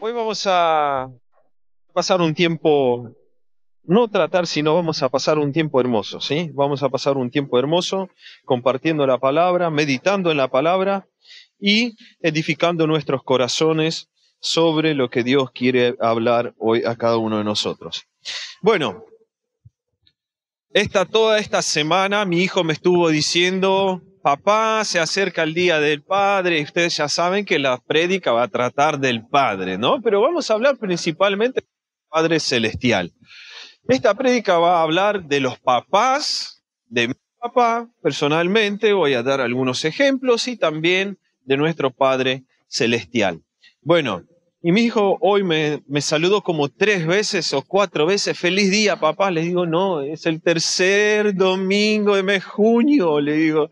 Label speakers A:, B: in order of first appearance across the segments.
A: Hoy vamos a pasar un tiempo, no tratar, sino vamos a pasar un tiempo hermoso, ¿sí? Vamos a pasar un tiempo hermoso compartiendo la palabra, meditando en la palabra y edificando nuestros corazones sobre lo que Dios quiere hablar hoy a cada uno de nosotros. Bueno, toda esta semana mi hijo me estuvo diciendo: papá, se acerca el Día del Padre, y ustedes ya saben que la prédica va a tratar del Padre, ¿no? Pero vamos a hablar principalmente del Padre Celestial. Esta prédica va a hablar de los papás, de mi papá, personalmente, voy a dar algunos ejemplos, y también de nuestro Padre Celestial. Bueno, y mi hijo hoy me saludó como 3 veces o 4 veces: feliz día, papá. Le digo: no, es el tercer domingo de mes junio, le digo.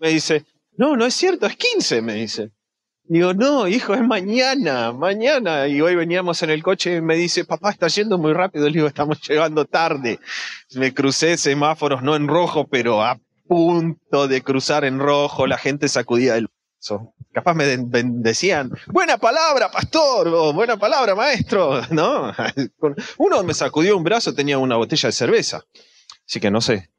A: Me dice: no, no es cierto, es 15, me dice. Digo: no, hijo, es mañana, mañana. Y hoy veníamos en el coche y me dice: papá, está yendo muy rápido. Le digo: estamos llegando tarde. Me crucé semáforos, no en rojo, pero a punto de cruzar en rojo. La gente sacudía el brazo. Capaz me decían: buena palabra, pastor, o buena palabra, maestro, ¿no? Uno me sacudió un brazo, tenía una botella de cerveza. Así que no sé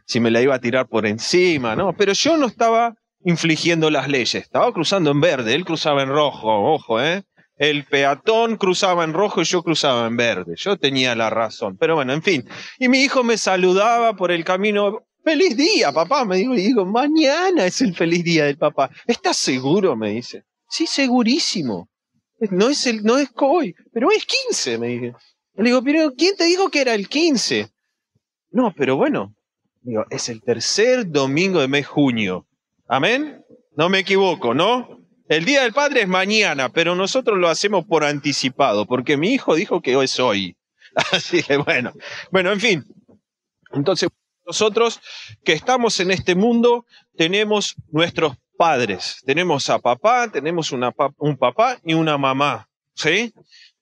A: si me la iba a tirar por encima, ¿no? Pero yo no estaba infligiendo las leyes, estaba cruzando en verde, él cruzaba en rojo, ojo, ¿eh? El peatón cruzaba en rojo y yo cruzaba en verde, yo tenía la razón, pero bueno, en fin. Y mi hijo me saludaba por el camino: feliz día, papá, me digo, y digo: mañana es el feliz día del papá. ¿Estás seguro?, me dice. Sí, segurísimo. No es hoy, pero hoy es 15, me dije. Le digo: pero ¿quién te dijo que era el 15? No, pero bueno, digo, es el tercer domingo de mes junio. ¿Amén? No me equivoco, ¿no? El Día del Padre es mañana, pero nosotros lo hacemos por anticipado, porque mi hijo dijo que hoy es hoy. Así que bueno, en fin. Entonces, nosotros que estamos en este mundo tenemos nuestros padres. Tenemos a papá, tenemos un papá y una mamá, ¿sí?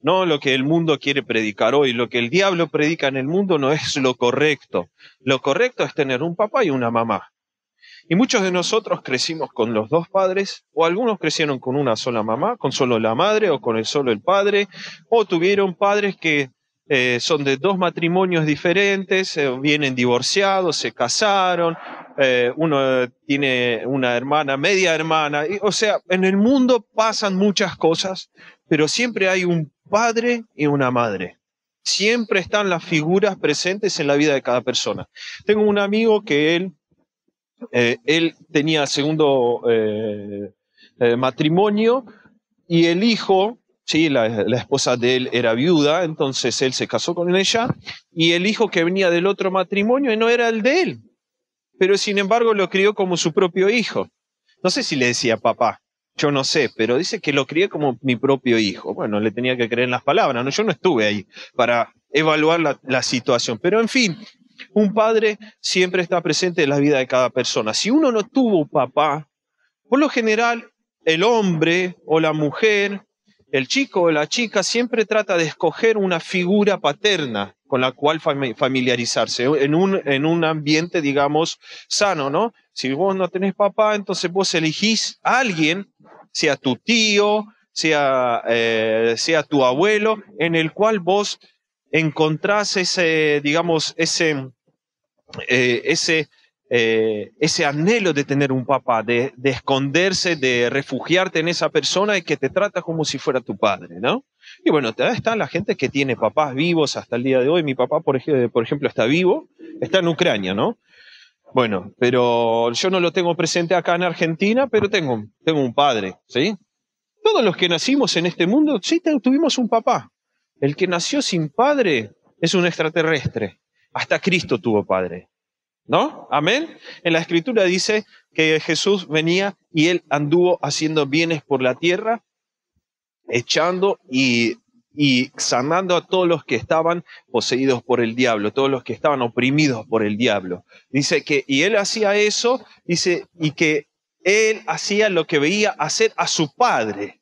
A: No lo que el mundo quiere predicar hoy, lo que el diablo predica en el mundo no es lo correcto. Lo correcto es tener un papá y una mamá. Y muchos de nosotros crecimos con los dos padres, o algunos crecieron con una sola mamá, con solo la madre, o con solo el padre, o tuvieron padres que son de 2 matrimonios diferentes, vienen divorciados, se casaron, uno tiene una hermana, media hermana. O sea, en el mundo pasan muchas cosas, pero siempre hay un padre y una madre. Siempre están las figuras presentes en la vida de cada persona. Tengo un amigo que él tenía segundo matrimonio, y el hijo, sí, la esposa de él era viuda, entonces él se casó con ella, y el hijo que venía del otro matrimonio no era el de él, pero sin embargo lo crió como su propio hijo. No sé si le decía papá, yo no sé, pero dice que lo crié como mi propio hijo. Bueno, le tenía que creer en las palabras, ¿no? Yo no estuve ahí para evaluar la situación, pero en fin, un padre siempre está presente en la vida de cada persona. Si uno no tuvo papá, por lo general, el hombre o la mujer, el chico o la chica, siempre trata de escoger una figura paterna con la cual familiarizarse en un ambiente, digamos, sano, ¿no? Si vos no tenés papá, entonces vos elegís a alguien, sea tu tío, sea tu abuelo, en el cual vos encontrás ese, digamos, ese anhelo de tener un papá, de esconderse, de refugiarte en esa persona y que te trata como si fuera tu padre, ¿no? Y bueno, está la gente que tiene papás vivos hasta el día de hoy. Mi papá, por ejemplo, está vivo, está en Ucrania, ¿no? Bueno, pero yo no lo tengo presente acá en Argentina, pero tengo un padre, ¿sí? Todos los que nacimos en este mundo, sí, tuvimos un papá. El que nació sin padre es un extraterrestre. Hasta Cristo tuvo padre, ¿no? Amén. En la Escritura dice que Jesús venía y él anduvo haciendo bienes por la tierra, echando y sanando a todos los que estaban poseídos por el diablo, todos los que estaban oprimidos por el diablo. Dice que, y él hacía eso, dice, y que él hacía lo que veía hacer a su padre.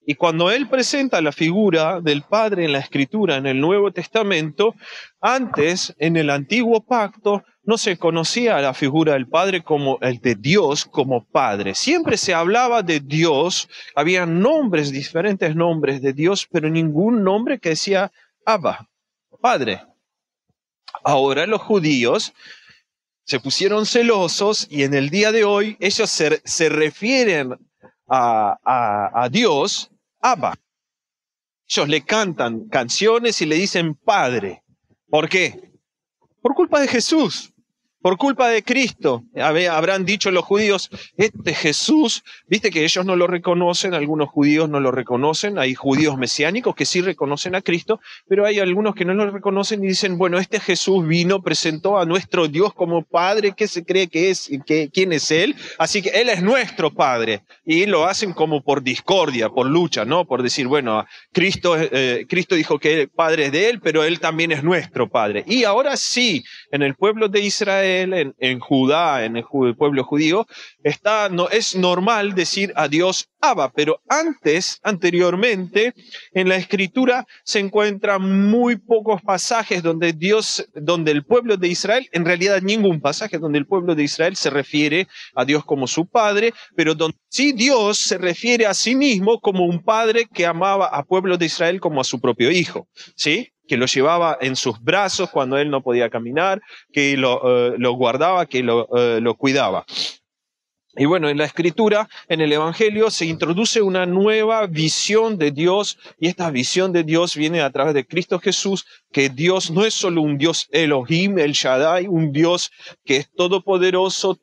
A: Y cuando él presenta la figura del Padre en la Escritura, en el Nuevo Testamento, antes, en el Antiguo Pacto, no se conocía la figura del Padre como el de Dios como Padre. Siempre se hablaba de Dios, había nombres, diferentes nombres de Dios, pero ningún nombre que decía Abba, Padre. Ahora los judíos se pusieron celosos y en el día de hoy ellos se refieren a Dios, Abba. Ellos le cantan canciones y le dicen Padre. ¿Por qué? Por culpa de Jesús. Por culpa de Cristo. Habrán dicho los judíos, este Jesús, viste que ellos no lo reconocen, algunos judíos no lo reconocen, hay judíos mesiánicos que sí reconocen a Cristo, pero hay algunos que no lo reconocen y dicen, bueno, este Jesús vino, presentó a nuestro Dios como Padre, ¿qué se cree que es? ¿Quién es Él? Así que Él es nuestro Padre. Y lo hacen como por discordia, por lucha, ¿no? Por decir, bueno, Cristo dijo que el Padre es de Él, pero Él también es nuestro Padre. Y ahora sí, en el pueblo de Israel, en Judá, en el pueblo judío, es normal decir a Dios Abba, pero anteriormente, en la Escritura se encuentran muy pocos pasajes donde el pueblo de Israel, en realidad ningún pasaje donde el pueblo de Israel se refiere a Dios como su Padre, pero donde sí Dios se refiere a sí mismo como un Padre que amaba al pueblo de Israel como a su propio hijo, ¿sí? Que lo llevaba en sus brazos cuando él no podía caminar, que lo guardaba, que lo cuidaba. Y bueno, en la Escritura, en el Evangelio, se introduce una nueva visión de Dios, y esta visión de Dios viene a través de Cristo Jesús, que Dios no es solo un Dios Elohim, el Shaddai, un Dios que es todopoderoso,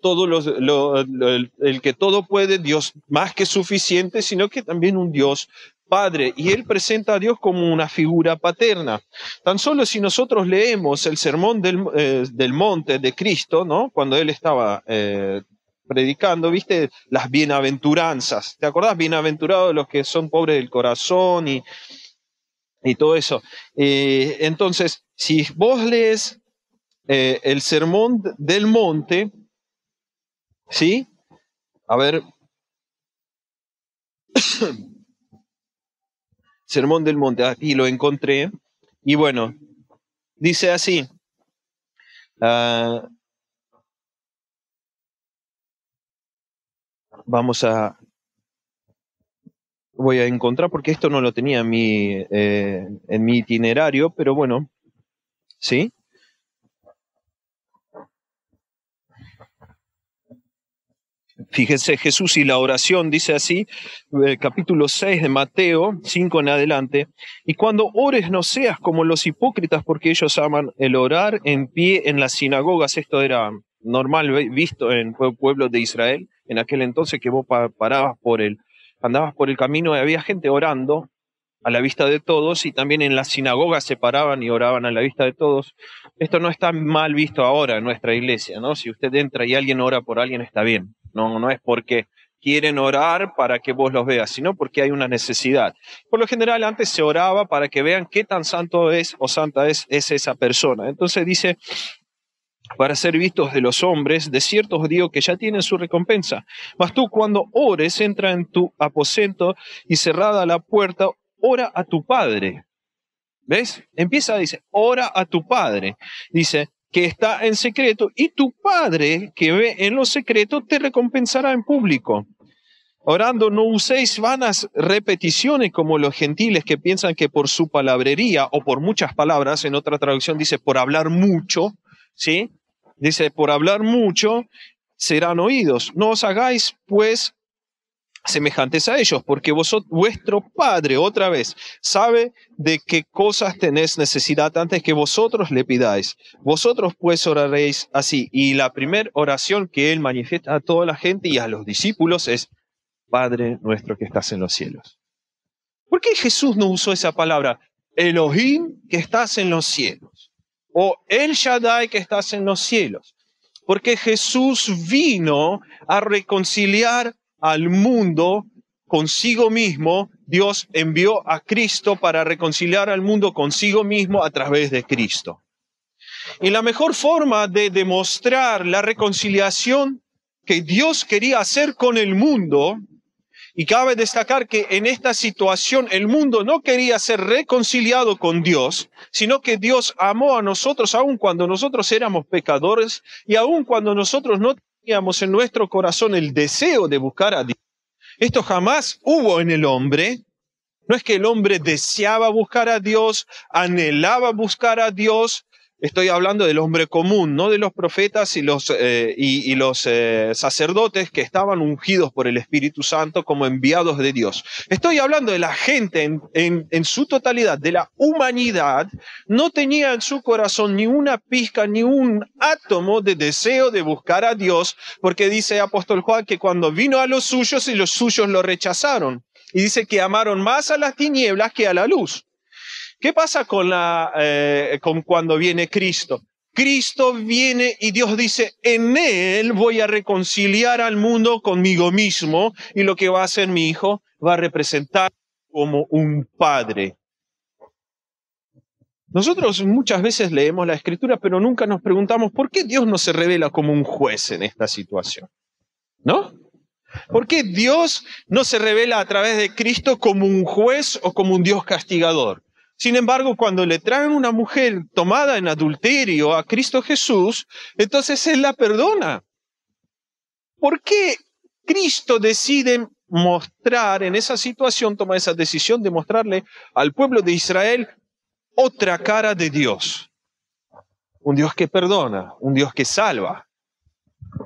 A: el que todo puede, Dios más que suficiente, sino que también un Dios Padre, y él presenta a Dios como una figura paterna. Tan solo si nosotros leemos el sermón del monte de Cristo, ¿no? Cuando él estaba predicando, ¿viste? Las bienaventuranzas. ¿Te acordás? Bienaventurados los que son pobres del corazón y todo eso. Entonces, si vos lees el sermón del monte, ¿sí? A ver. Sermón del Monte, aquí lo encontré, y bueno, dice así, voy a encontrar, porque esto no lo tenía en mi itinerario, pero bueno, ¿sí? Fíjense, Jesús y la oración, dice así, capítulo 6 de Mateo, 5 en adelante, y cuando ores no seas como los hipócritas, porque ellos aman el orar en pie en las sinagogas. Esto era normal visto en pueblos de Israel, en aquel entonces que vos andabas por el camino y había gente orando a la vista de todos, y también en las sinagogas se paraban y oraban a la vista de todos. Esto no está mal visto ahora en nuestra iglesia, ¿no? Si usted entra y alguien ora por alguien, está bien. No es porque quieren orar para que vos los veas, sino porque hay una necesidad. Por lo general, antes se oraba para que vean qué tan santo es o santa es esa persona. Entonces dice, para ser vistos de los hombres, de cierto os digo que ya tienen su recompensa. Mas tú, cuando ores, entra en tu aposento y cerrada la puerta, ora a tu Padre. ¿Ves? Dice, ora a tu Padre. Dice, que está en secreto, y tu Padre que ve en lo secreto te recompensará en público. Orando no uséis vanas repeticiones como los gentiles que piensan que por su palabrería o por muchas palabras, en otra traducción dice por hablar mucho, ¿sí? Dice por hablar mucho serán oídos. No os hagáis pues semejantes a ellos, porque vuestro Padre, otra vez, sabe de qué cosas tenéis necesidad antes que vosotros le pidáis. Vosotros pues oraréis así. Y la primera oración que él manifiesta a toda la gente y a los discípulos es, Padre nuestro que estás en los cielos. ¿Por qué Jesús no usó esa palabra? Elohim que estás en los cielos. O El Shaddai que estás en los cielos. Porque Jesús vino a reconciliar al mundo consigo mismo. Dios envió a Cristo para reconciliar al mundo consigo mismo a través de Cristo. Y la mejor forma de demostrar la reconciliación que Dios quería hacer con el mundo Y cabe destacar que en esta situación el mundo no quería ser reconciliado con Dios, sino que Dios amó a nosotros aun cuando nosotros éramos pecadores y aun cuando nosotros no teníamos en nuestro corazón el deseo de buscar a Dios. Esto jamás hubo en el hombre. No es que el hombre deseaba buscar a Dios, anhelaba buscar a Dios. Estoy hablando del hombre común, no de los profetas y los sacerdotes que estaban ungidos por el Espíritu Santo como enviados de Dios. Estoy hablando de la gente en su totalidad, de la humanidad. No tenía en su corazón ni una pizca, ni un átomo de deseo de buscar a Dios, porque dice apóstol Juan que cuando vino a los suyos y los suyos lo rechazaron. Y dice que amaron más a las tinieblas que a la luz. ¿Qué pasa con cuando viene Cristo? Cristo viene y Dios dice, en Él voy a reconciliar al mundo conmigo mismo, y lo que va a hacer mi Hijo va a representar como un padre. Nosotros muchas veces leemos la Escritura, pero nunca nos preguntamos por qué Dios no se revela como un juez en esta situación, ¿no? ¿Por qué Dios no se revela a través de Cristo como un juez o como un Dios castigador? Sin embargo, cuando le traen una mujer tomada en adulterio a Cristo Jesús, entonces Él la perdona. ¿Por qué Cristo decide mostrar en esa situación, toma esa decisión de mostrarle al pueblo de Israel otra cara de Dios? Un Dios que perdona, un Dios que salva.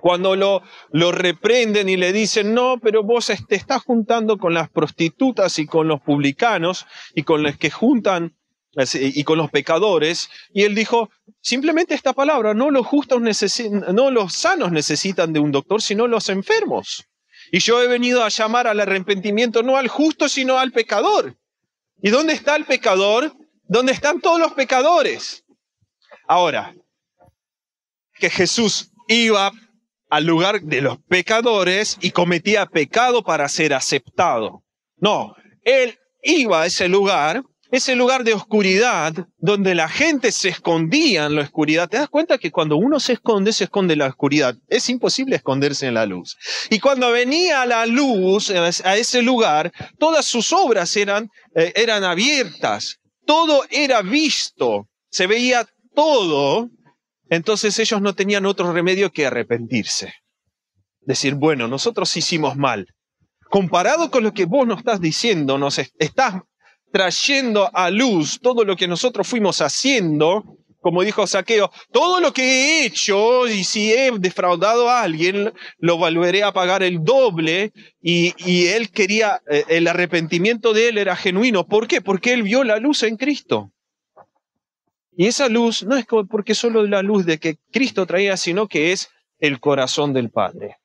A: Cuando lo reprenden y le dicen, no, pero vos te estás juntando con las prostitutas y con los publicanos y con los que juntan y con los pecadores. Y él dijo, simplemente esta palabra, no los sanos necesitan de un doctor, sino los enfermos. Y yo he venido a llamar al arrepentimiento no al justo, sino al pecador. ¿Y dónde está el pecador? ¿Dónde están todos los pecadores? Ahora, que Jesús iba al lugar de los pecadores y cometía pecado para ser aceptado. No, Él iba a ese lugar de oscuridad, donde la gente se escondía en la oscuridad. ¿Te das cuenta que cuando uno se esconde en la oscuridad? Es imposible esconderse en la luz. Y cuando venía la luz a ese lugar, todas sus obras eran abiertas. Todo era visto, se veía todo. Entonces ellos no tenían otro remedio que arrepentirse. Decir, bueno, nosotros hicimos mal. Comparado con lo que vos nos estás diciendo, nos estás trayendo a luz todo lo que nosotros fuimos haciendo, como dijo Zaqueo, todo lo que he hecho, y si he defraudado a alguien, lo volveré a pagar el doble. Y él quería, el arrepentimiento de él era genuino. ¿Por qué? Porque él vio la luz en Cristo. Y esa luz no es porque solo la luz de que Cristo traía, sino que es el corazón del Padre.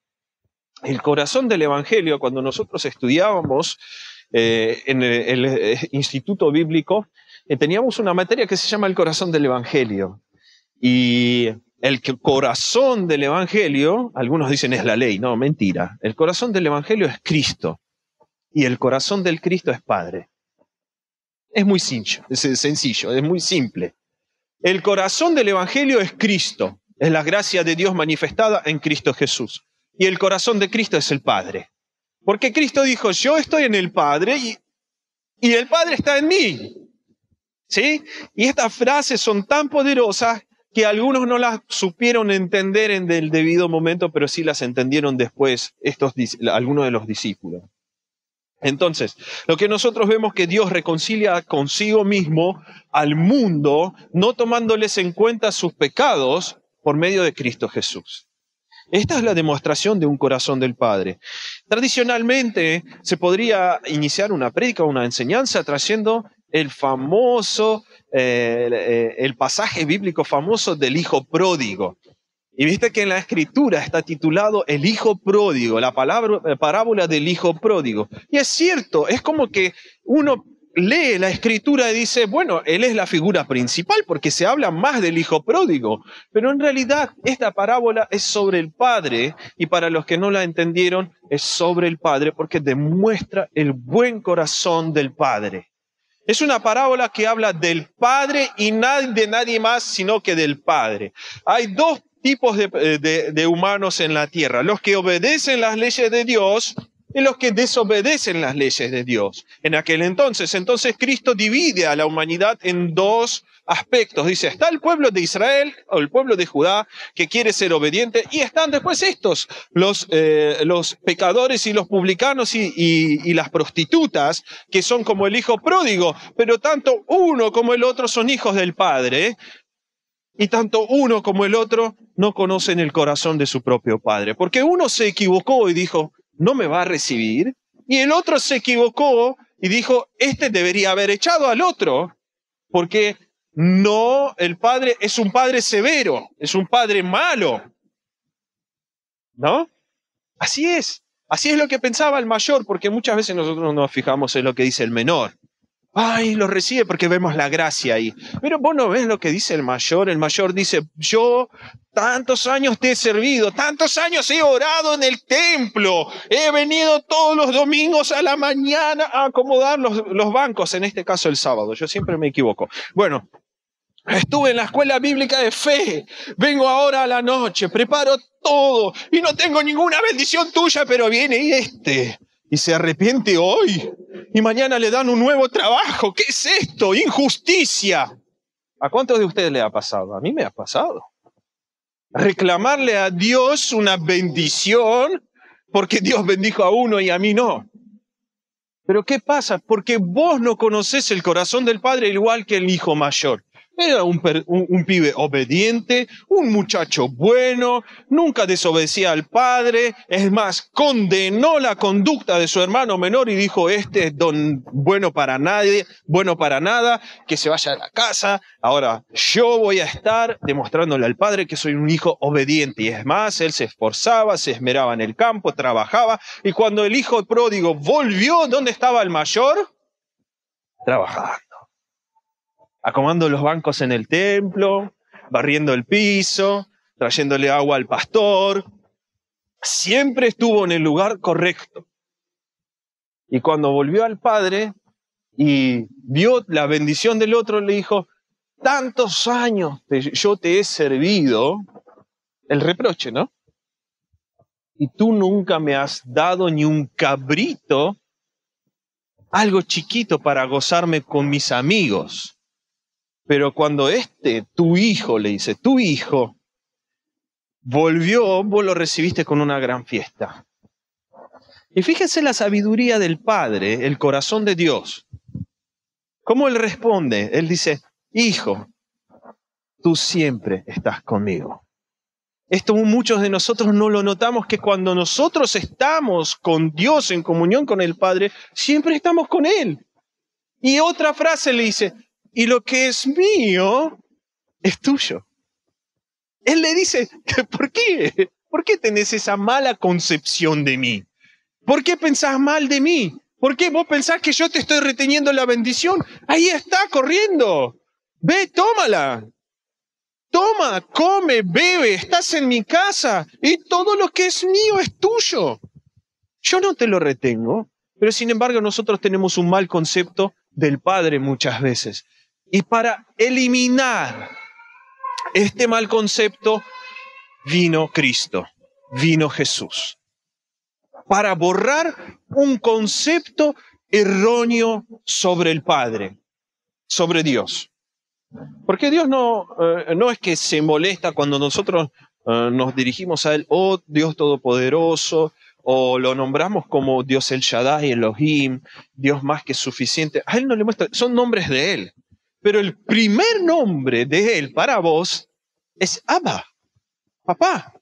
A: El corazón del Evangelio, cuando nosotros estudiábamos en el Instituto Bíblico, teníamos una materia que se llama el corazón del Evangelio. Y el corazón del Evangelio, algunos dicen es la ley, no, mentira. El corazón del Evangelio es Cristo. Y el corazón del Cristo es Padre. Es muy sencillo, es muy simple. El corazón del Evangelio es Cristo, es la gracia de Dios manifestada en Cristo Jesús. Y el corazón de Cristo es el Padre. Porque Cristo dijo, yo estoy en el Padre y el Padre está en mí. ¿Sí? Y estas frases son tan poderosas que algunos no las supieron entender en el debido momento, pero sí las entendieron después algunos de los discípulos. Entonces, lo que nosotros vemos que Dios reconcilia consigo mismo al mundo, no tomándoles en cuenta sus pecados por medio de Cristo Jesús. Esta es la demostración de un corazón del Padre. Tradicionalmente se podría iniciar una prédica o una enseñanza trayendo el pasaje bíblico famoso del Hijo Pródigo. Y viste que en la Escritura está titulado el Hijo Pródigo, la parábola del Hijo Pródigo. Y es cierto, es como que uno lee la Escritura y dice, bueno, él es la figura principal porque se habla más del Hijo Pródigo. Pero en realidad esta parábola es sobre el Padre, y para los que no la entendieron, es sobre el Padre porque demuestra el buen corazón del Padre. Es una parábola que habla del Padre y de nadie más sino que del Padre. Hay dos tipos de humanos en la tierra: los que obedecen las leyes de Dios y los que desobedecen las leyes de Dios. En aquel entonces Cristo divide a la humanidad en dos aspectos. Dice, está el pueblo de Israel o el pueblo de Judá que quiere ser obediente, y están después estos, los pecadores y los publicanos y las prostitutas, que son como el hijo pródigo, pero tanto uno como el otro son hijos del Padre, y tanto uno como el otro no conocen el corazón de su propio Padre, porque uno se equivocó y dijo, no me va a recibir, y el otro se equivocó y dijo, este debería haber echado al otro, porque no, el Padre es un Padre severo, es un Padre malo, ¿no? Así es lo que pensaba el mayor, porque muchas veces nosotros no nos fijamos en lo que dice el menor. Ay, lo recibe porque vemos la gracia ahí. Pero vos no ves lo que dice el mayor dice, yo tantos años te he servido, tantos años he orado en el templo, he venido todos los domingos a la mañana a acomodar los bancos, en este caso el sábado, yo siempre me equivoco. Bueno, estuve en la escuela bíblica de fe, vengo ahora a la noche, preparo todo y no tengo ninguna bendición tuya, pero viene y se arrepiente hoy y mañana le dan un nuevo trabajo. ¿Qué es esto? Injusticia. ¿A cuántos de ustedes le ha pasado? A mí me ha pasado. Reclamarle a Dios una bendición porque Dios bendijo a uno y a mí no. Pero ¿qué pasa? Porque vos no conocés el corazón del Padre igual que el hijo mayor. Era un pibe obediente, un muchacho bueno, nunca desobedecía al padre, es más, condenó la conducta de su hermano menor y dijo, este es bueno para nadie, bueno para nada, que se vaya a la casa, ahora yo voy a estar demostrándole al padre que soy un hijo obediente. Y es más, él se esforzaba, se esmeraba en el campo, trabajaba, y cuando el hijo pródigo volvió, ¿dónde estaba el mayor? Trabajando. Acomodando los bancos en el templo, barriendo el piso, trayéndole agua al pastor. Siempre estuvo en el lugar correcto. Y cuando volvió al Padre y vio la bendición del otro, le dijo, tantos años yo te he servido, el reproche, ¿no? Y tú nunca me has dado ni un cabrito, algo chiquito para gozarme con mis amigos. Pero cuando tu hijo, le dice, tu hijo, volvió, vos lo recibiste con una gran fiesta. Y fíjense la sabiduría del Padre, el corazón de Dios. ¿Cómo Él responde? Él dice, hijo, tú siempre estás conmigo. Esto muchos de nosotros no lo notamos, que cuando nosotros estamos con Dios en comunión con el Padre, siempre estamos con Él. Y otra frase le dice, y lo que es mío es tuyo. Él le dice, ¿por qué? ¿Por qué tenés esa mala concepción de mí? ¿Por qué pensás mal de mí? ¿Por qué vos pensás que yo te estoy reteniendo la bendición? Ahí está, corriendo. Ve, tómala. Toma, come, bebe, estás en mi casa y todo lo que es mío es tuyo. Yo no te lo retengo, pero sin embargo nosotros tenemos un mal concepto del Padre muchas veces. Y para eliminar este mal concepto vino Cristo, vino Jesús. Para borrar un concepto erróneo sobre el Padre, sobre Dios. Porque Dios no es que se molesta cuando nosotros nos dirigimos a Él, oh Dios Todopoderoso, o lo nombramos como Dios El Shaddai, Elohim, Dios más que suficiente. A Él no le muestra, son nombres de Él. Pero el primer nombre de Él para vos es Abba, papá.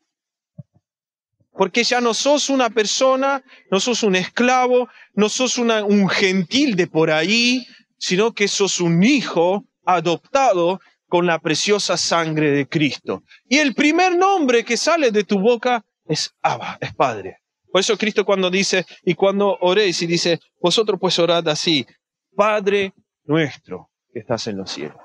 A: Porque ya no sos una persona, no sos un esclavo, no sos un gentil de por ahí, sino que sos un hijo adoptado con la preciosa sangre de Cristo. Y el primer nombre que sale de tu boca es Abba, es Padre. Por eso Cristo cuando dice, y cuando oréis, y dice, vosotros pues orad así, Padre nuestro que estás en los cielos.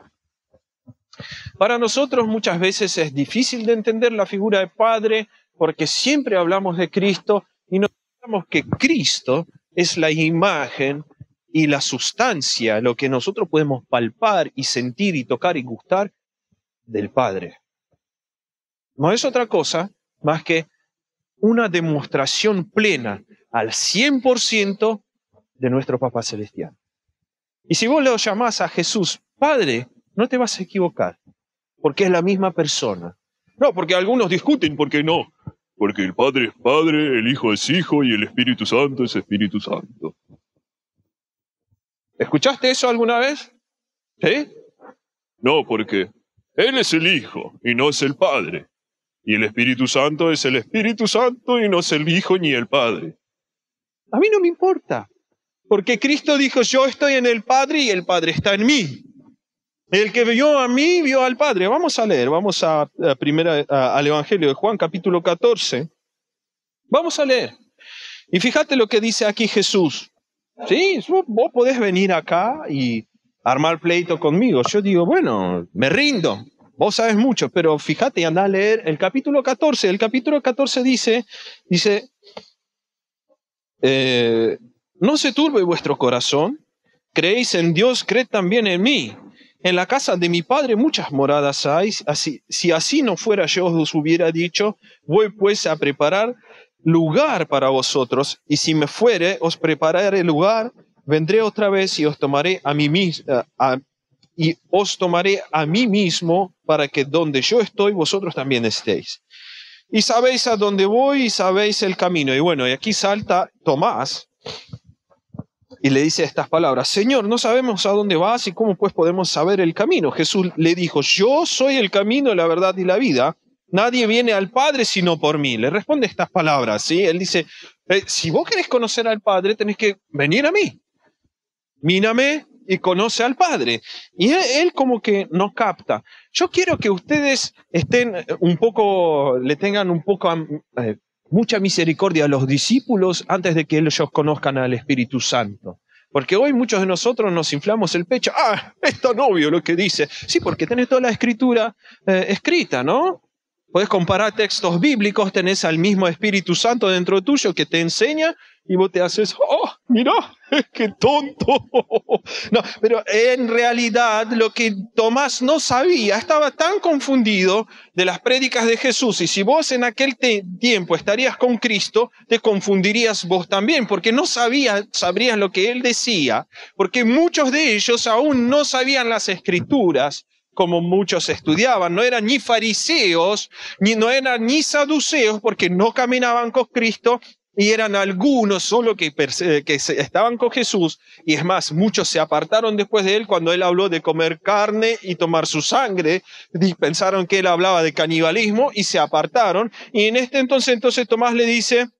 A: Para nosotros muchas veces es difícil de entender la figura de Padre porque siempre hablamos de Cristo y nos pensamos que Cristo es la imagen y la sustancia, lo que nosotros podemos palpar y sentir y tocar y gustar del Padre. No es otra cosa más que una demostración plena al 100% de nuestro Papá Celestial. Y si vos lo llamás a Jesús Padre, no te vas a equivocar, porque es la misma persona. No, porque algunos discuten, ¿por qué no? Porque el Padre es Padre, el Hijo es Hijo y el Espíritu Santo es Espíritu Santo. ¿Escuchaste eso alguna vez? ¿Sí? No, porque Él es el Hijo y no es el Padre. Y el Espíritu Santo es el Espíritu Santo y no es el Hijo ni el Padre. A mí no me importa, porque Cristo dijo, yo estoy en el Padre y el Padre está en mí. El que vio a mí, vio al Padre. Vamos a leer, vamos al Evangelio de Juan, capítulo 14. Vamos a leer. Y fíjate lo que dice aquí Jesús. Sí, vos podés venir acá y armar pleito conmigo. Yo digo, bueno, me rindo. Vos sabes mucho, pero fíjate y anda a leer el capítulo 14. El capítulo 14 dice, no se turbe vuestro corazón. Creéis en Dios, creed también en mí. En la casa de mi Padre muchas moradas hay. Si así no fuera, yo os hubiera dicho, voy pues a preparar lugar para vosotros, y si me fuere, os prepararé lugar, vendré otra vez y os tomaré a mí mismo, para que donde yo estoy, vosotros también estéis. Y sabéis a dónde voy y sabéis el camino. Y bueno, y aquí salta Tomás y le dice estas palabras: Señor, no sabemos a dónde vas y cómo pues podemos saber el camino. Jesús le dijo: yo soy el camino, la verdad y la vida. Nadie viene al Padre sino por mí. Le responde estas palabras, ¿sí? Él dice, si vos querés conocer al Padre, tenés que venir a mí. Mírame y conoce al Padre. Y él como que no capta. Yo quiero que ustedes le tengan un poco mucha misericordia a los discípulos antes de que ellos conozcan al Espíritu Santo. Porque hoy muchos de nosotros nos inflamos el pecho. Ah, es tan obvio lo que dice. Sí, porque tenés toda la escritura escrita, ¿no? Podés comparar textos bíblicos, tenés al mismo Espíritu Santo dentro tuyo que te enseña y vos te haces, ¡oh, mirá, qué tonto! No, pero en realidad lo que Tomás no sabía, estaba tan confundido de las prédicas de Jesús, y si vos en aquel tiempo estarías con Cristo, te confundirías vos también, porque no sabrías lo que Él decía, porque muchos de ellos aún no sabían las Escrituras, como muchos estudiaban. No eran ni fariseos, no eran ni saduceos, porque no caminaban con Cristo, y eran algunos solo que estaban con Jesús. Y es más, muchos se apartaron después de él cuando él habló de comer carne y tomar su sangre. Pensaron que él hablaba de canibalismo y se apartaron. Y en este entonces Tomás le dice,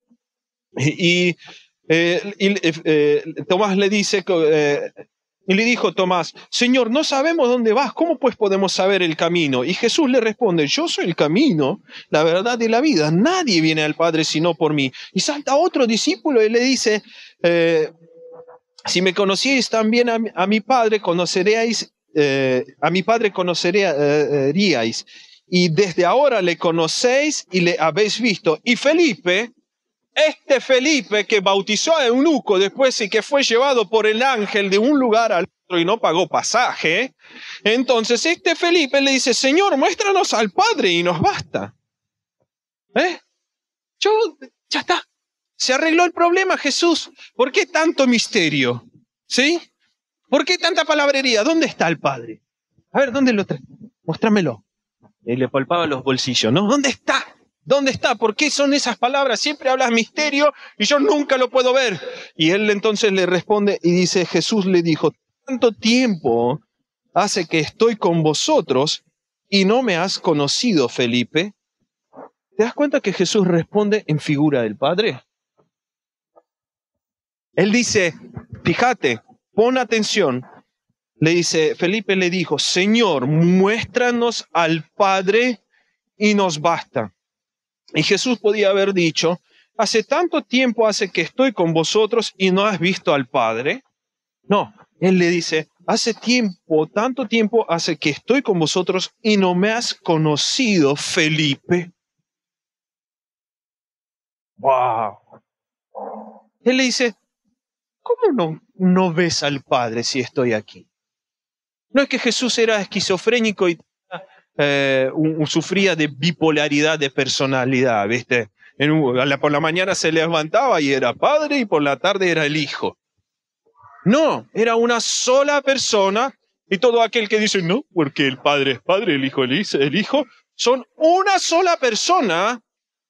A: Tomás le dice... Y le dijo Tomás: Señor, no sabemos dónde vas, ¿cómo pues podemos saber el camino? Y Jesús le responde: yo soy el camino, la verdad y la vida. Nadie viene al Padre sino por mí. Y salta otro discípulo y le dice: si me conocierais también a mi Padre, conoceríais, conoceríais. Y desde ahora le conocéis y le habéis visto. Y Felipe, que bautizó a eunuco después y que fue llevado por el ángel de un lugar al otro y no pagó pasaje, entonces Felipe le dice: Señor, muéstranos al Padre y nos basta. Ya está. Se arregló el problema, Jesús. ¿Por qué tanto misterio? ¿Sí? ¿Por qué tanta palabrería? ¿Dónde está el Padre? A ver, ¿dónde lo trae? Muéstramelo. Y le palpaba los bolsillos, ¿no? ¿Dónde está? ¿Dónde está? ¿Por qué son esas palabras? Siempre hablas misterio y yo nunca lo puedo ver. Y él entonces le responde y dice: Jesús le dijo: tanto tiempo hace que estoy con vosotros y no me has conocido, Felipe. ¿Te das cuenta que Jesús responde en figura del Padre? Él dice, fíjate, pon atención. Felipe le dijo: Señor, muéstranos al Padre y nos basta. Y Jesús podía haber dicho: hace tanto tiempo hace que estoy con vosotros y no has visto al Padre. No, él le dice: tanto tiempo hace que estoy con vosotros y no me has conocido, Felipe. ¡Wow! Él le dice: ¿cómo no ves al Padre si estoy aquí? No es que Jesús era esquizofrénico y sufría de bipolaridad de personalidad, ¿viste? Por la mañana se levantaba y era padre y por la tarde era el hijo. No, era una sola persona y todo aquel que dice, no, porque el padre es padre, el hijo es el hijo, son una sola persona,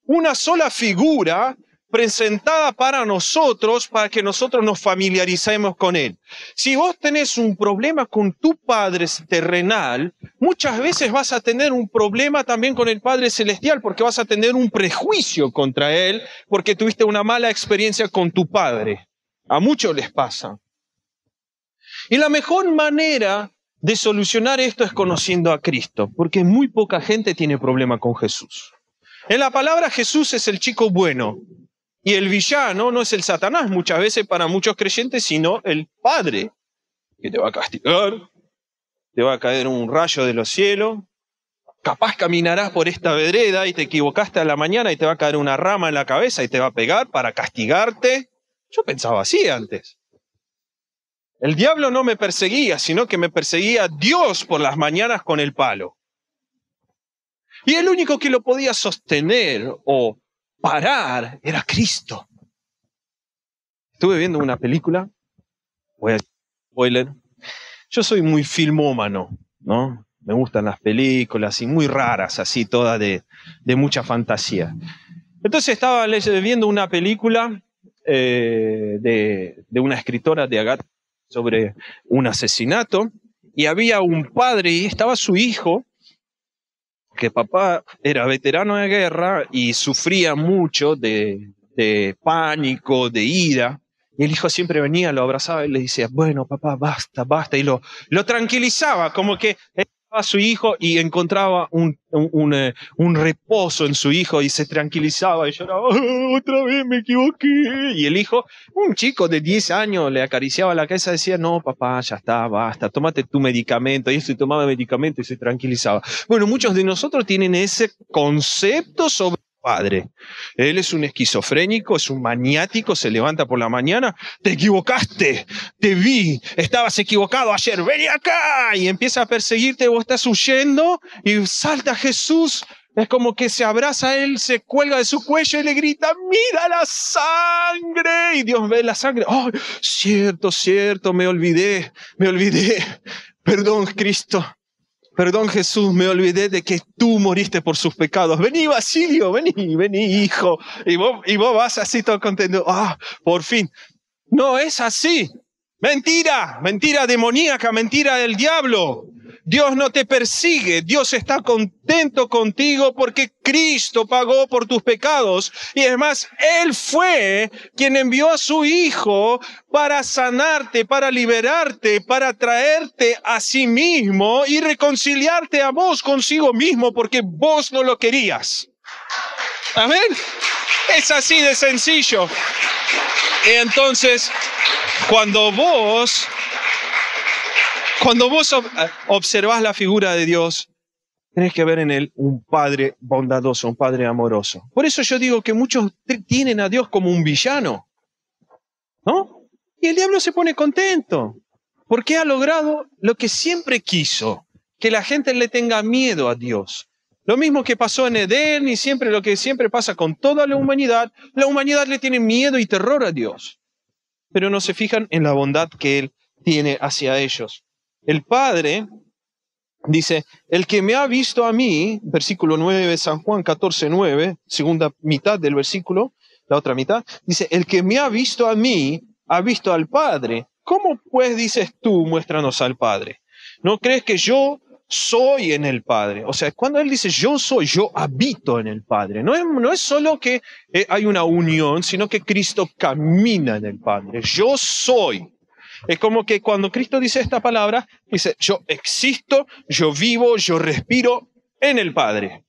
A: una sola figura presentada para nosotros, para que nosotros nos familiaricemos con él. Si vos tenés un problema con tu Padre terrenal, muchas veces vas a tener un problema también con el Padre celestial, porque vas a tener un prejuicio contra él, porque tuviste una mala experiencia con tu Padre. A muchos les pasa. Y la mejor manera de solucionar esto es conociendo a Cristo, porque muy poca gente tiene problema con Jesús. En la palabra Jesús es el chico bueno. Y el villano no es el Satanás muchas veces para muchos creyentes, sino el Padre, que te va a castigar, te va a caer un rayo de los cielos, capaz caminarás por esta vereda y te equivocaste a la mañana y te va a caer una rama en la cabeza y te va a pegar para castigarte. Yo pensaba así antes. El diablo no me perseguía, sino que me perseguía Dios por las mañanas con el palo. Y el único que lo podía sostener o parar era Cristo. Estuve viendo una película, voy a decir spoiler. Yo soy muy filmómano, ¿no? Me gustan las películas y muy raras, así todas de mucha fantasía. Entonces estaba viendo una película de una escritora de Agatha sobre un asesinato y había un padre y estaba su hijo, que papá era veterano de guerra y sufría mucho de pánico, de ira. Y el hijo siempre venía, lo abrazaba y le decía, bueno, papá, basta, basta. Y lo tranquilizaba, como que a su hijo y encontraba un reposo en su hijo y se tranquilizaba y lloraba, otra vez me equivoqué. Y el hijo, un chico de 10 años, le acariciaba la cabeza y decía, no, papá, ya está, basta, tómate tu medicamento. Y eso, y tomaba medicamento y se tranquilizaba. Bueno, muchos de nosotros tienen ese concepto sobre Padre. Él es un esquizofrénico, es un maniático, se levanta por la mañana, te equivocaste, te vi, estabas equivocado ayer, ven acá, y empieza a perseguirte, vos estás huyendo y salta Jesús, es como que se abraza a él, se cuelga de su cuello y le grita, mira la sangre, y Dios ve la sangre, oh, cierto, me olvidé, perdón Cristo. Perdón Jesús, me olvidé de que tú moriste por sus pecados. Vení Basilio, vení hijo. Y vos vas así todo contento. Por fin. No es así. Mentira demoníaca, mentira del diablo. Dios no te persigue, Dios está contento contigo porque Cristo pagó por tus pecados. Y es más, Él fue quien envió a su Hijo para sanarte, para liberarte, para traerte a sí mismo y reconciliarte a vos consigo mismo porque vos no lo querías. Amén. Es así de sencillo. Y entonces, cuando vos observás la figura de Dios, tenés que ver en Él un Padre bondadoso, un Padre amoroso. Por eso yo digo que muchos tienen a Dios como un villano, ¿no? Y el diablo se pone contento, porque ha logrado lo que siempre quiso, que la gente le tenga miedo a Dios. Lo mismo que pasó en Edén y lo que siempre pasa con toda la humanidad le tiene miedo y terror a Dios, pero no se fijan en la bondad que Él tiene hacia ellos. El Padre dice, el que me ha visto a mí, versículo 9 de San Juan 14:9, segunda mitad del versículo, la otra mitad, dice, el que me ha visto a mí, ha visto al Padre. ¿Cómo pues dices tú, muéstranos al Padre? ¿No crees que yo soy en el Padre? O sea, cuando Él dice yo soy, yo habito en el Padre. No es solo que hay una unión, sino que Cristo camina en el Padre. Yo soy. Es como que cuando Cristo dice esta palabra, dice, yo existo, yo vivo, yo respiro en el Padre.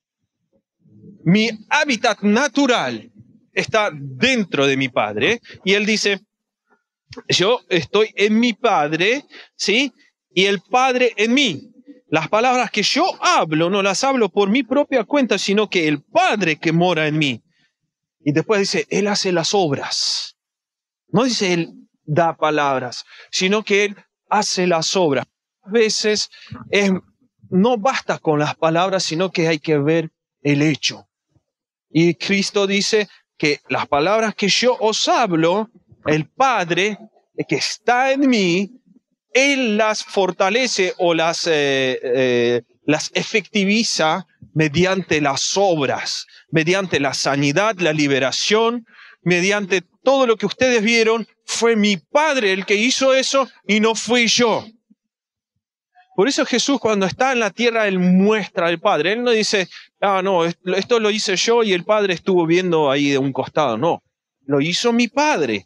A: Mi hábitat natural está dentro de mi Padre. Y Él dice, yo estoy en mi Padre, ¿sí? Y el Padre en mí. Las palabras que yo hablo, no las hablo por mi propia cuenta, sino que el Padre que mora en mí. Y después dice, Él hace las obras. No dice Él da palabras, sino que Él hace las obras. A veces no basta con las palabras, sino que hay que ver el hecho. Y Cristo dice que las palabras que yo os hablo, el Padre que está en mí, Él las fortalece o las efectiviza mediante las obras, mediante la sanidad, la liberación, mediante todo lo que ustedes vieron. Fue mi Padre el que hizo eso y no fui yo. Por eso Jesús, cuando está en la tierra, Él muestra al Padre. Él no dice, no, esto lo hice yo y el Padre estuvo viendo ahí de un costado. No, lo hizo mi Padre.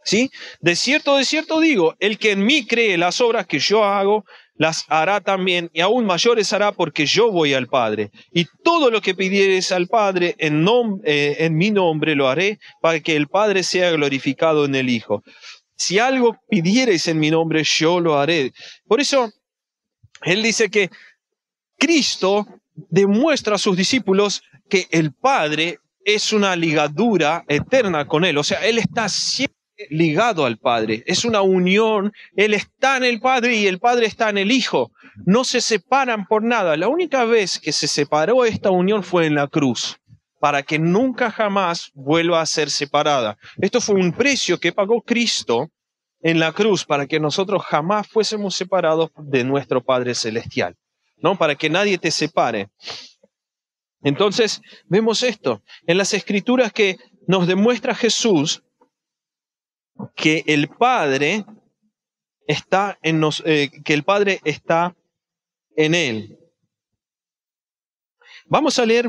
A: ¿Sí? De cierto digo, el que en mí cree, las obras que yo hago, las hará también, y aún mayores hará, porque yo voy al Padre. Y todo lo que pidieres al Padre en mi nombre lo haré, para que el Padre sea glorificado en el Hijo. Si algo pidiereis en mi nombre, yo lo haré. Por eso, Él dice que Cristo demuestra a sus discípulos que el Padre es una ligadura eterna con Él. O sea, Él está siempre ligado al Padre. Es una unión. Él está en el Padre y el Padre está en el Hijo. No se separan por nada. La única vez que se separó esta unión fue en la cruz, para que nunca jamás vuelva a ser separada. Esto fue un precio que pagó Cristo en la cruz para que nosotros jamás fuésemos separados de nuestro Padre Celestial, ¿no? Para que nadie te separe. Entonces, vemos esto en las Escrituras que nos demuestra Jesús que el Padre está en que el Padre está en Él. Vamos a leer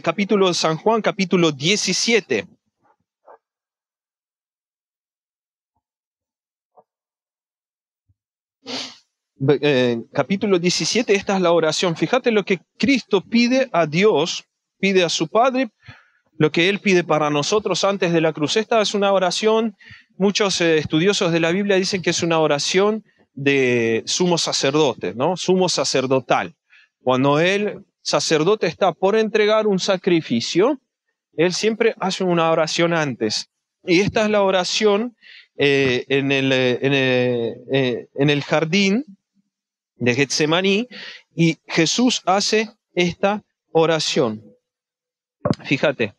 A: capítulo de San Juan, capítulo 17. Capítulo 17, esta es la oración. Fíjate lo que Cristo pide a Dios, pide a su Padre, lo que Él pide para nosotros antes de la cruz. Esta es una oración, muchos estudiosos de la Biblia dicen que es una oración de sumo sacerdote, ¿no? Sumo sacerdotal. Cuando el sacerdote está por entregar un sacrificio, él siempre hace una oración antes. Y esta es la oración en el jardín de Getsemaní, y Jesús hace esta oración. Fíjate.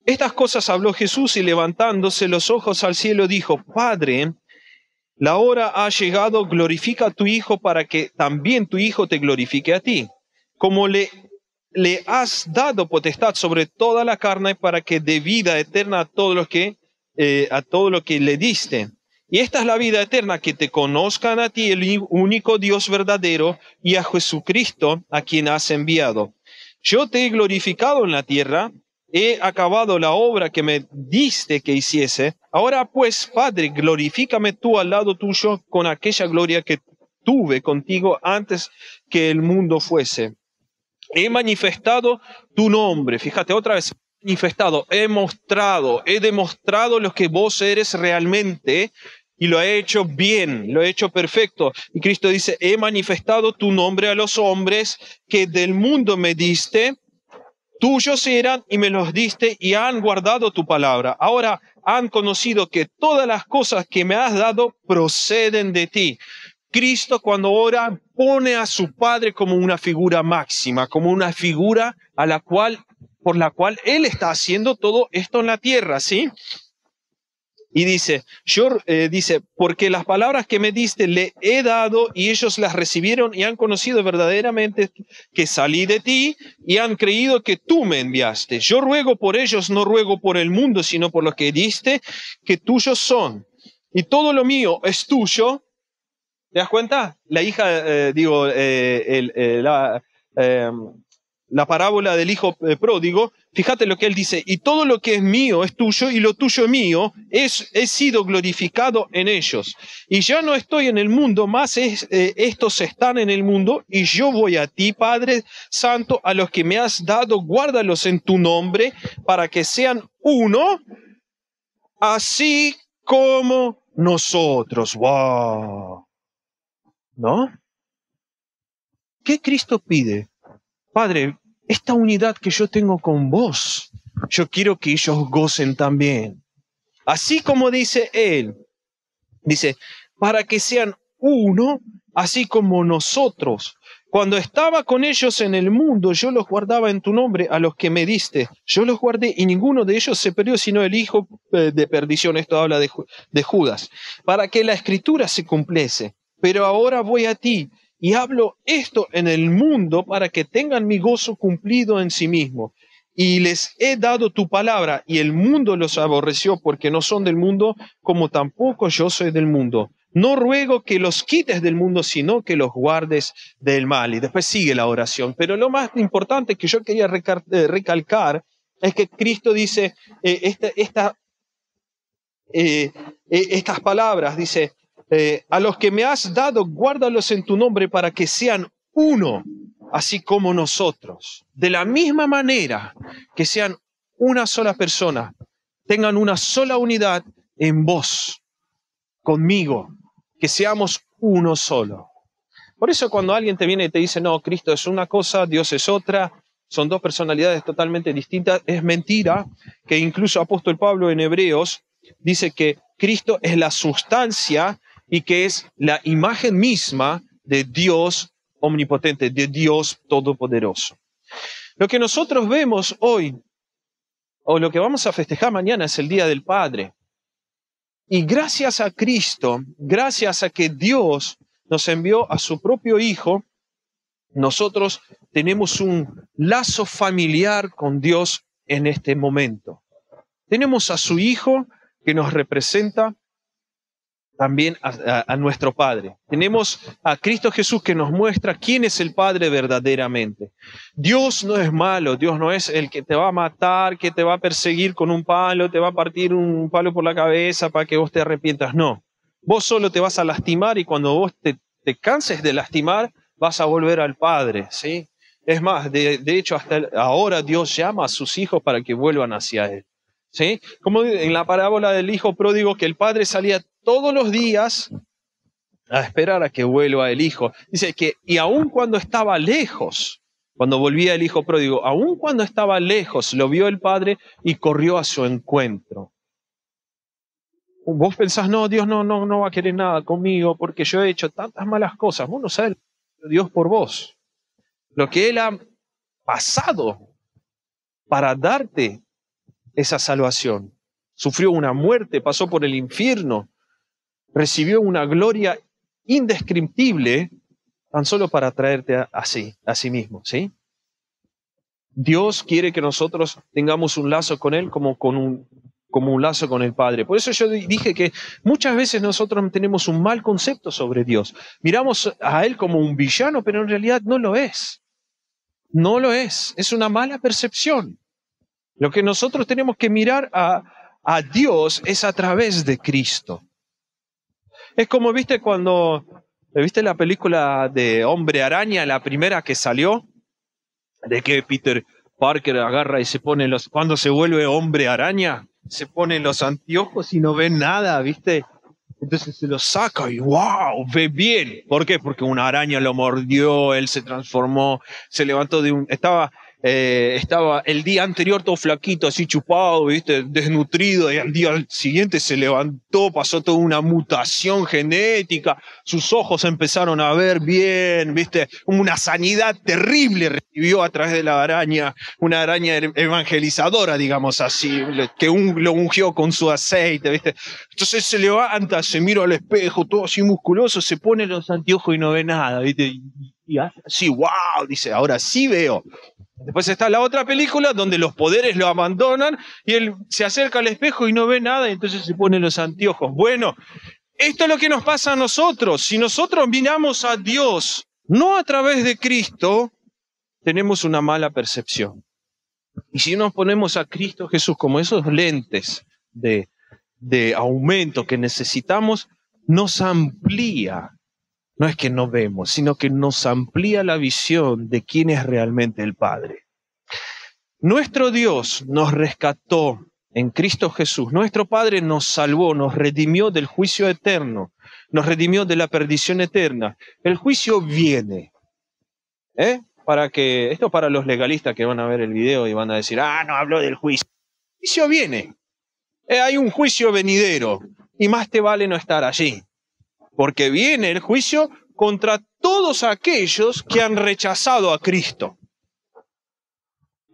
A: Estas cosas habló Jesús y levantándose los ojos al cielo dijo: Padre, la hora ha llegado, glorifica a tu Hijo para que también tu Hijo te glorifique a ti. Como le has dado potestad sobre toda la carne para que dé vida eterna a todo lo que le diste. Y esta es la vida eterna, que te conozcan a ti, el único Dios verdadero, y a Jesucristo, a quien has enviado. Yo te he glorificado en la tierra, he acabado la obra que me diste que hiciese. Ahora pues, Padre, glorifícame tú al lado tuyo con aquella gloria que tuve contigo antes que el mundo fuese. He manifestado tu nombre. Fíjate otra vez, manifestado, he demostrado lo que vos eres realmente, y lo he hecho bien, lo he hecho perfecto. Y Cristo dice: he manifestado tu nombre a los hombres que del mundo me diste. Tuyos eran y me los diste y han guardado tu palabra. Ahora han conocido que todas las cosas que me has dado proceden de ti. Cristo, cuando ora, pone a su Padre como una figura máxima, como una figura por la cual Él está haciendo todo esto en la tierra, ¿sí? Y dice, porque las palabras que me diste le he dado y ellos las recibieron y han conocido verdaderamente que salí de ti y han creído que tú me enviaste. Yo ruego por ellos, no ruego por el mundo, sino por los que diste, que tuyos son. Y todo lo mío es tuyo. ¿Te das cuenta? La hija, la parábola del hijo pródigo, fíjate lo que él dice: y todo lo que es mío es tuyo, y lo tuyo es mío, he sido glorificado en ellos. Y ya no estoy en el mundo, más estos están en el mundo, y yo voy a ti, Padre Santo, a los que me has dado, guárdalos en tu nombre, para que sean uno, así como nosotros. ¡Wow! ¿No? ¿Qué Cristo pide? Padre, esta unidad que yo tengo con vos, yo quiero que ellos gocen también. Así como dice Él, dice, para que sean uno, así como nosotros. Cuando estaba con ellos en el mundo, yo los guardaba en tu nombre, a los que me diste. Yo los guardé y ninguno de ellos se perdió, sino el hijo de perdición. Esto habla de Judas, para que la escritura se cumpliese. Pero ahora voy a ti y hablo esto en el mundo para que tengan mi gozo cumplido en sí mismo. Y les he dado tu palabra, y el mundo los aborreció porque no son del mundo, como tampoco yo soy del mundo. No ruego que los quites del mundo, sino que los guardes del mal. Y después sigue la oración. Pero lo más importante que yo quería recalcar es que Cristo dice estas palabras, dice, a los que me has dado, guárdalos en tu nombre para que sean uno, así como nosotros. De la misma manera que sean una sola persona, tengan una sola unidad en vos, conmigo, que seamos uno solo. Por eso cuando alguien te viene y te dice, no, Cristo es una cosa, Dios es otra, son dos personalidades totalmente distintas, es mentira, que incluso apóstol Pablo en Hebreos dice que Cristo es la sustancia y que es la imagen misma de Dios omnipotente, de Dios todopoderoso. Lo que nosotros vemos hoy, o lo que vamos a festejar mañana, es el Día del Padre. Y gracias a Cristo, gracias a que Dios nos envió a su propio Hijo, nosotros tenemos un lazo familiar con Dios en este momento. Tenemos a su Hijo que nos representa también a nuestro Padre. Tenemos a Cristo Jesús que nos muestra quién es el Padre verdaderamente. Dios no es malo, Dios no es el que te va a matar, que te va a perseguir con un palo, te va a partir un palo por la cabeza para que vos te arrepientas. No, vos solo te vas a lastimar y cuando vos te canses de lastimar, vas a volver al Padre, ¿sí? Es más, de hecho, hasta ahora Dios llama a sus hijos para que vuelvan hacia Él. ¿Sí? Como en la parábola del hijo pródigo, que el padre salía todos los días a esperar a que vuelva el hijo. Dice que, y aun cuando estaba lejos, cuando volvía el hijo pródigo, aun cuando estaba lejos, lo vio el padre y corrió a su encuentro. Vos pensás, no, Dios no va a querer nada conmigo porque yo he hecho tantas malas cosas. Vos no sabés Dios por vos. Lo que Él ha pasado para darte esa salvación. Sufrió una muerte, pasó por el infierno, recibió una gloria indescriptible tan solo para traerte a sí mismo, ¿sí? Dios quiere que nosotros tengamos un lazo con Él como un lazo con el Padre. Por eso yo dije que muchas veces nosotros tenemos un mal concepto sobre Dios. Miramos a Él como un villano, pero en realidad no lo es. No lo es. Es una mala percepción. Lo que nosotros tenemos que mirar a Dios es a través de Cristo. Es como, ¿viste viste la película de Hombre Araña, la primera que salió? De que Peter Parker agarra y se pone cuando se vuelve Hombre Araña, se pone los anteojos y no ve nada, ¿viste? Entonces se los saca y ¡wow! Ve bien. ¿Por qué? Porque una araña lo mordió, él se transformó, se levantó estaba el día anterior todo flaquito, así chupado, ¿viste? Desnutrido, y al día siguiente se levantó, pasó toda una mutación genética, sus ojos empezaron a ver bien, ¿viste? Una sanidad terrible recibió a través de la araña, una araña evangelizadora, digamos así, que lo ungió con su aceite, ¿viste? Entonces se levanta, se mira al espejo, todo así musculoso, se pone los anteojos y no ve nada, ¿viste? Y hace así, wow, dice, ahora sí veo. Después está la otra película donde los poderes lo abandonan y él se acerca al espejo y no ve nada y entonces se pone los anteojos. Bueno, esto es lo que nos pasa a nosotros. Si nosotros miramos a Dios no a través de Cristo, tenemos una mala percepción. Y si nos ponemos a Cristo Jesús como esos lentes de aumento que necesitamos, nos amplía. No es que no vemos, sino que nos amplía la visión de quién es realmente el Padre. Nuestro Dios nos rescató en Cristo Jesús. Nuestro Padre nos salvó, nos redimió del juicio eterno, nos redimió de la perdición eterna. El juicio viene. Esto para los legalistas que van a ver el video y van a decir, no habló del juicio. El juicio viene. Hay un juicio venidero y más te vale no estar allí. Porque viene el juicio contra todos aquellos que han rechazado a Cristo.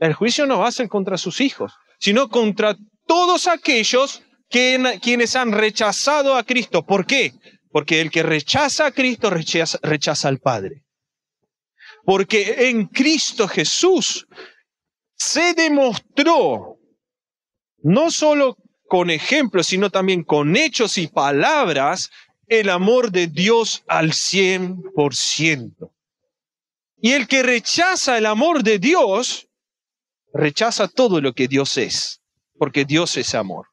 A: El juicio no va a ser contra sus hijos, sino contra todos aquellos quienes han rechazado a Cristo. ¿Por qué? Porque el que rechaza a Cristo rechaza al Padre. Porque en Cristo Jesús se demostró, no solo con ejemplos, sino también con hechos y palabras, el amor de Dios al 100%. Y el que rechaza el amor de Dios, rechaza todo lo que Dios es, porque Dios es amor.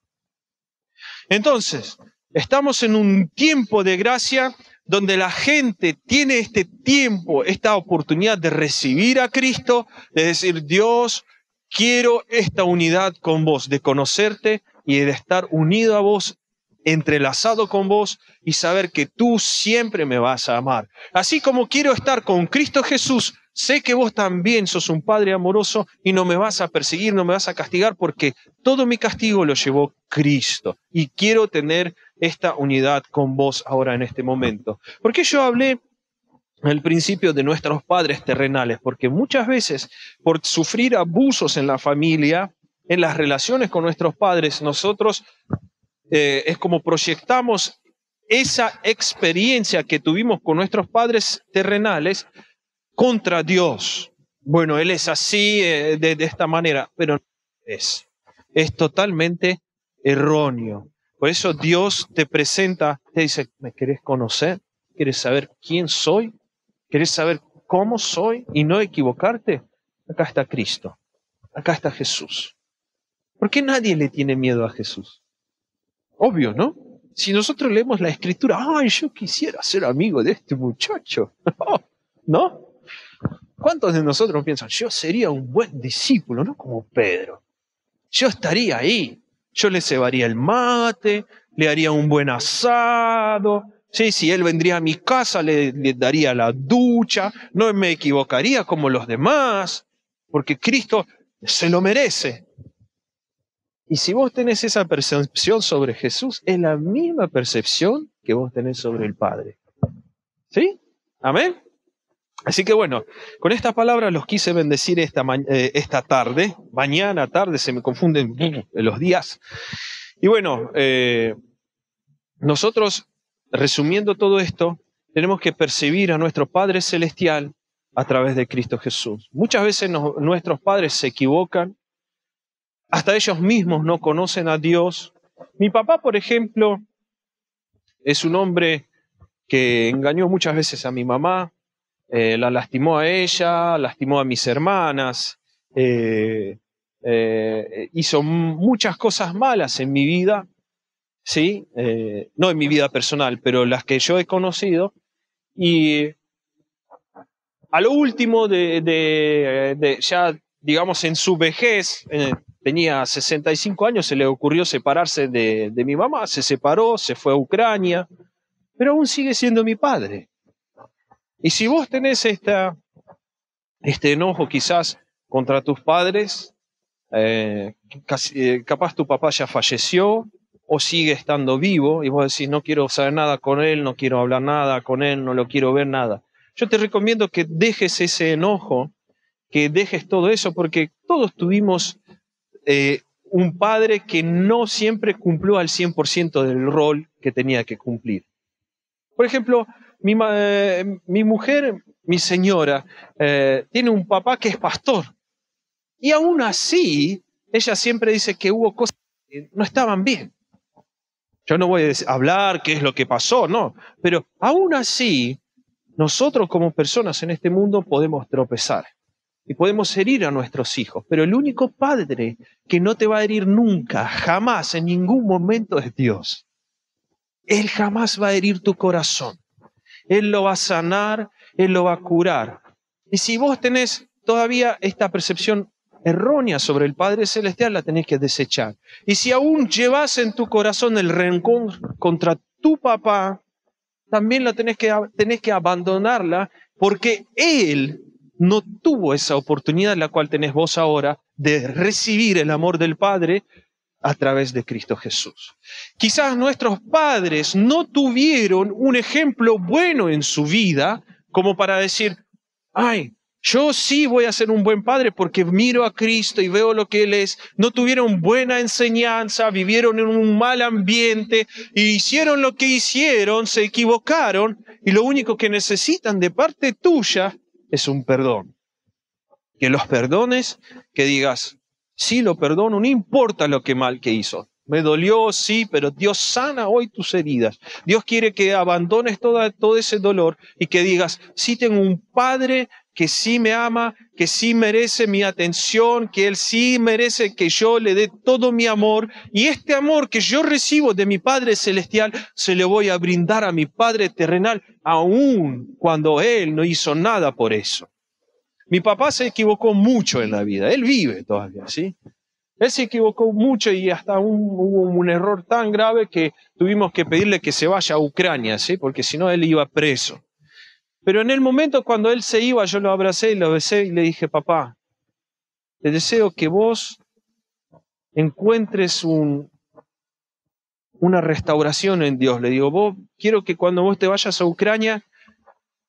A: Entonces, estamos en un tiempo de gracia donde la gente tiene este tiempo, esta oportunidad de recibir a Cristo, de decir, Dios, quiero esta unidad con vos, de conocerte y de estar unido a vos, entrelazado con vos y saber que tú siempre me vas a amar. Así como quiero estar con Cristo Jesús, sé que vos también sos un Padre amoroso y no me vas a perseguir, no me vas a castigar, porque todo mi castigo lo llevó Cristo. Y quiero tener esta unidad con vos ahora en este momento. ¿Por qué yo hablé al principio de nuestros padres terrenales? Porque muchas veces, por sufrir abusos en la familia, en las relaciones con nuestros padres, nosotros es como proyectamos esa experiencia que tuvimos con nuestros padres terrenales contra Dios. Bueno, Él es así, de esta manera, pero no es totalmente erróneo. Por eso Dios te presenta, te dice, ¿me querés conocer? ¿Querés saber quién soy? ¿Querés saber cómo soy y no equivocarte? Acá está Cristo, acá está Jesús. ¿Por qué nadie le tiene miedo a Jesús? Obvio, ¿no? Si nosotros leemos la Escritura, ¡ay, yo quisiera ser amigo de este muchacho! ¿No? ¿Cuántos de nosotros piensan, yo sería un buen discípulo, no como Pedro? Yo estaría ahí, yo le cebaría el mate, le haría un buen asado, sí, si él vendría a mi casa le daría la ducha, no me equivocaría como los demás, porque Cristo se lo merece. Y si vos tenés esa percepción sobre Jesús, es la misma percepción que vos tenés sobre el Padre. ¿Sí? ¿Amén? Así que bueno, con estas palabras los quise bendecir esta tarde. Mañana, tarde, se me confunden los días. Y bueno, nosotros, resumiendo todo esto, tenemos que percibir a nuestro Padre Celestial a través de Cristo Jesús. Muchas veces nuestros padres se equivocan, hasta ellos mismos no conocen a Dios. Mi papá, por ejemplo, es un hombre que engañó muchas veces a mi mamá, la lastimó a ella, lastimó a mis hermanas, hizo muchas cosas malas en mi vida, ¿sí? No en mi vida personal, pero las que yo he conocido. Y a lo último ya, digamos, en su vejez, tenía 65 años, se le ocurrió separarse de mi mamá, se separó, se fue a Ucrania, pero aún sigue siendo mi padre. Y si vos tenés este enojo quizás contra tus padres, capaz tu papá ya falleció o sigue estando vivo y vos decís, no quiero saber nada con él, no quiero hablar nada con él, no lo quiero ver nada. Yo te recomiendo que dejes ese enojo, que dejes todo eso, porque todos tuvimos un padre que no siempre cumplió al 100% del rol que tenía que cumplir. Por ejemplo, mi mujer, mi señora, tiene un papá que es pastor. Y aún así, ella siempre dice que hubo cosas que no estaban bien. Yo no voy a hablar qué es lo que pasó, no. Pero aún así, nosotros como personas en este mundo podemos tropezar. Y podemos herir a nuestros hijos. Pero el único padre que no te va a herir nunca, jamás, en ningún momento es Dios. Él jamás va a herir tu corazón. Él lo va a sanar, Él lo va a curar. Y si vos tenés todavía esta percepción errónea sobre el Padre Celestial, la tenés que desechar. Y si aún llevas en tu corazón el rencor contra tu papá, también tenés que abandonarla, porque Él no tuvo esa oportunidad, la cual tenés vos ahora, de recibir el amor del Padre a través de Cristo Jesús. Quizás nuestros padres no tuvieron un ejemplo bueno en su vida como para decir, ay, yo sí voy a ser un buen padre porque miro a Cristo y veo lo que Él es. No tuvieron buena enseñanza, vivieron en un mal ambiente y hicieron lo que hicieron, se equivocaron y lo único que necesitan de parte tuya es un perdón. Que los perdones, que digas, sí, lo perdono, no importa lo que mal que hizo. Me dolió, sí, pero Dios sana hoy tus heridas. Dios quiere que abandones todo ese dolor y que digas, sí tengo un Padre que sí me ama, que sí merece mi atención, que Él sí merece que yo le dé todo mi amor. Y este amor que yo recibo de mi Padre Celestial, se le voy a brindar a mi Padre terrenal, aun cuando Él no hizo nada por eso. Mi papá se equivocó mucho en la vida. Él vive todavía, ¿sí? Él se equivocó mucho y hasta hubo un error tan grave que tuvimos que pedirle que se vaya a Ucrania, ¿sí? Porque si no él iba preso. Pero en el momento cuando él se iba, yo lo abracé y lo besé y le dije, papá, te deseo que vos encuentres una restauración en Dios. Le digo, quiero que cuando vos te vayas a Ucrania,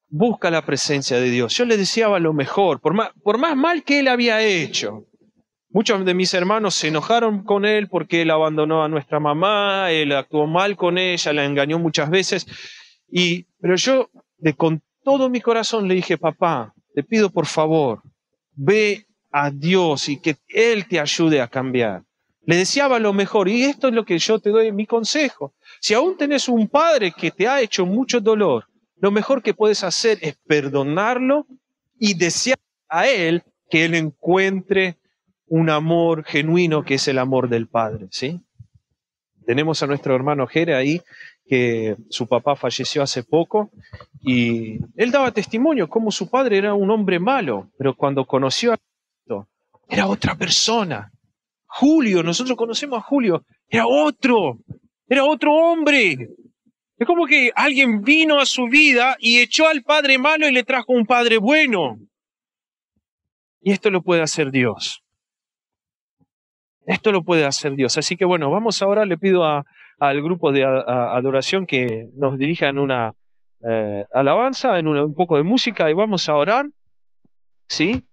A: busca la presencia de Dios. Yo le deseaba lo mejor, por más mal que él había hecho. Muchos de mis hermanos se enojaron con él porque él abandonó a nuestra mamá, él actuó mal con ella, la engañó muchas veces. Pero yo, con todo mi corazón, le dije, papá, te pido por favor, ve a Dios y que Él te ayude a cambiar. Le deseaba lo mejor y esto es lo que yo te doy mi consejo. Si aún tenés un padre que te ha hecho mucho dolor, lo mejor que puedes hacer es perdonarlo y desear a Él que Él encuentre un amor genuino que es el amor del Padre, ¿sí? Tenemos a nuestro hermano Jere ahí, que su papá falleció hace poco, y él daba testimonio cómo su padre era un hombre malo, pero cuando conoció a Cristo, era otra persona. Julio, nosotros conocemos a Julio, era otro hombre. Es como que alguien vino a su vida y echó al padre malo y le trajo un padre bueno. Y esto lo puede hacer Dios. Esto lo puede hacer Dios. Así que bueno, vamos ahora, le pido al grupo de adoración que nos dirija en una alabanza, en un poco de música y vamos a orar, ¿sí?